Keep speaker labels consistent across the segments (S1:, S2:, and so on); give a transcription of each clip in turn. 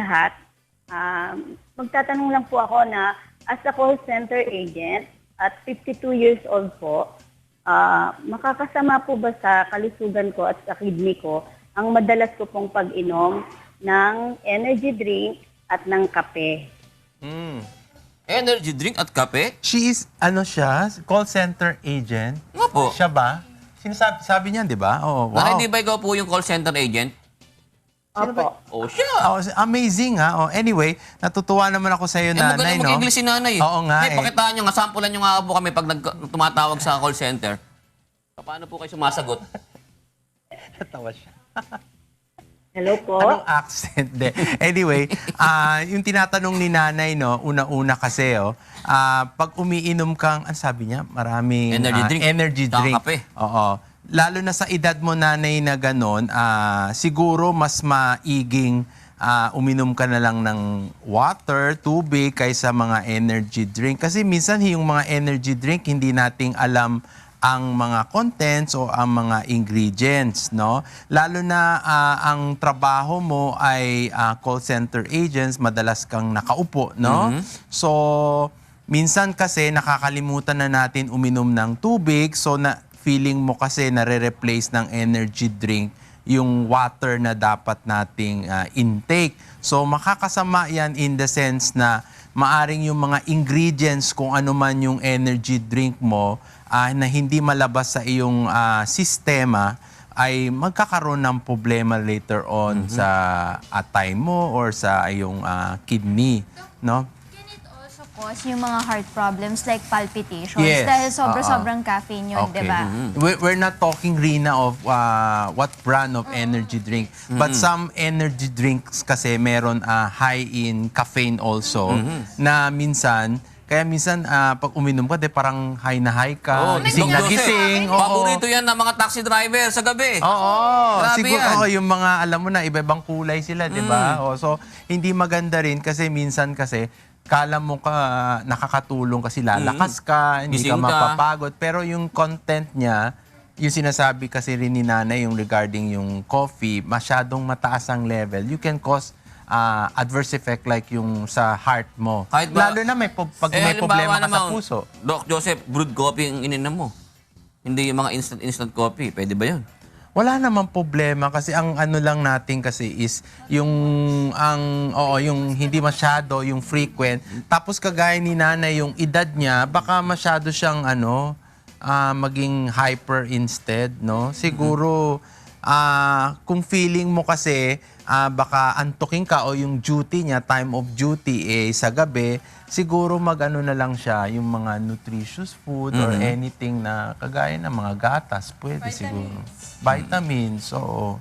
S1: lahat. Magtatanong lang po ako na as a call center agent at 52 years old po, makakasama po ba sa kalusugan ko at sa kidney ko ang madalas ko pong pag-inom ng energy drink at ng kape?
S2: Energy drink at kape?
S3: She is, siya, call center agent.
S2: Nga po.
S3: Siya ba? Sabi niya, di ba? Oh, wow.
S2: Hindi ba ikaw po yung call center agent?
S1: Opo.
S2: Oh, siya.
S3: Oh, amazing ha. Oh, anyway, natutuwa naman ako sa iyo, nanay,
S2: magaling
S3: no?
S2: mag-English si nanay.
S3: Oo nga,
S2: Hey, pakitaan nyo nga, sampulan nyo nga po kami pag tumatawag sa call center. Paano po kayo sumasagot?
S3: Natawa siya.
S1: Hello po.
S3: Anong accent? De. Anyway, yung tinatanong ni nanay, no, una-una kasi, pag umiinom kang, ano sabi niya? Maraming
S2: Energy drink.
S3: Kape. Oo. Lalo na sa edad mo, nanay, na gano'n, siguro mas maiging uminom ka na lang ng water, tubig, kaysa mga energy drink. Kasi minsan yung mga energy drink, hindi nating alam ang mga contents o ang mga ingredients, no? Lalo na ang trabaho mo ay call center agents, madalas kang nakaupo, no? So, minsan kasi nakakalimutan na natin uminom ng tubig, so na feeling mo kasi nare-replace ng energy drink yung water na dapat nating intake. So, makakasama yan in the sense na maaring yung mga ingredients kung ano man yung energy drink mo na hindi malabas sa iyong sistema ay magkakaroon ng problema later on sa atay mo or sa iyong kidney, no?
S4: Can it also cause yung mga heart problems like palpitations?
S3: Yes.
S4: Dahil sobrang caffeine yun,
S3: Okay.
S4: di ba?
S3: We're not talking, Rina, of what brand of energy drink. But some energy drinks kasi meron high in caffeine also na minsan, kaya minsan pag uminom ka, parang high na high ka, gising na gising.
S2: Paborito yan ng mga taxi driver sa gabi.
S3: Oo.
S2: Grabe
S3: Siguro
S2: yan.
S3: yung mga, alam mo na, iba-ibang kulay sila, di ba? So, hindi maganda rin kasi minsan kasi, kala mo ka nakakatulong kasi lalakas ka, hindi ka
S2: Gising ka.
S3: mapapagod. Pero yung content niya, yung sinasabi kasi rin ni nanay, yung regarding yung coffee, masyadong mataas ang level. You can cause adverse effect like yung sa heart mo.
S2: Kahit ba-
S3: Lalo na pag may
S2: halimbawa
S3: problema ka sa
S2: naman,
S3: puso.
S2: Doc Joseph, brewed coffee ang ininom mo. Hindi yung mga instant coffee. Pwede ba yun?
S3: Wala namang problema kasi ang ano lang natin kasi is yung yung hindi masyado, yung frequent. Tapos kagaya ni nanay, yung edad niya, baka masyado siyang maging hyper instead, no? Siguro kung feeling mo kasi baka antukin ka o yung duty niya, time of duty sa gabi, siguro mag-ano na lang siya, yung mga nutritious food or anything na kagaya ng mga gatas, pwede siguro. Vitamins, oo.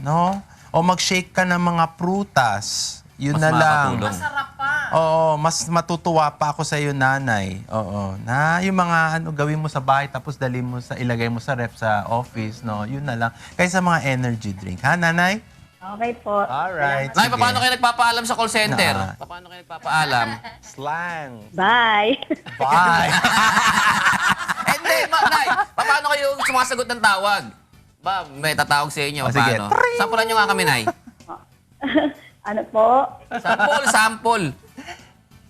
S3: No? O mag-shake ka ng mga prutas. Yun
S2: Mas
S3: na lang.
S2: makakatulong.
S3: Oo, mas matutuwa pa ako sa iyo, nanay. Oo. Na yung mga gawin mo sa bahay tapos dali mo ilagay mo sa ref sa office, no? Yun na lang. Kaysa mga energy drink. Ha, nanay?
S1: Okay po.
S3: Alright.
S2: Nay, paano kayo nagpapaalam sa call center? Paano kayo nagpapaalam?
S3: Slang.
S1: Bye.
S3: Bye.
S2: Hindi, Nay, paano kayo sumasagot ng tawag? Ba, may tatawag sa inyo.
S3: O, sige.
S2: Paano? Sampulan nyo nga kami, Nay.
S1: Ano po?
S2: Sample.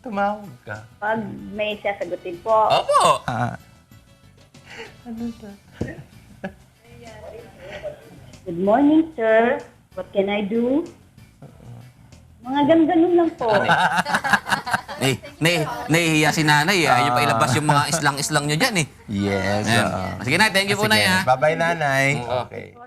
S3: Tumawag ka.
S1: Pag may sasagutin po.
S2: Opo.
S1: Good morning, sir. What can I do? Mga ganun lang po.
S2: Nahihiya si nanay. Ayaw pa ilabas yung mga islang-islang nyo dyan eh.
S3: Yes.
S2: Ayan. Sige, Nay. Thank you po,
S3: Sige.
S2: Nay.
S3: Bye-bye, nanay. Okay.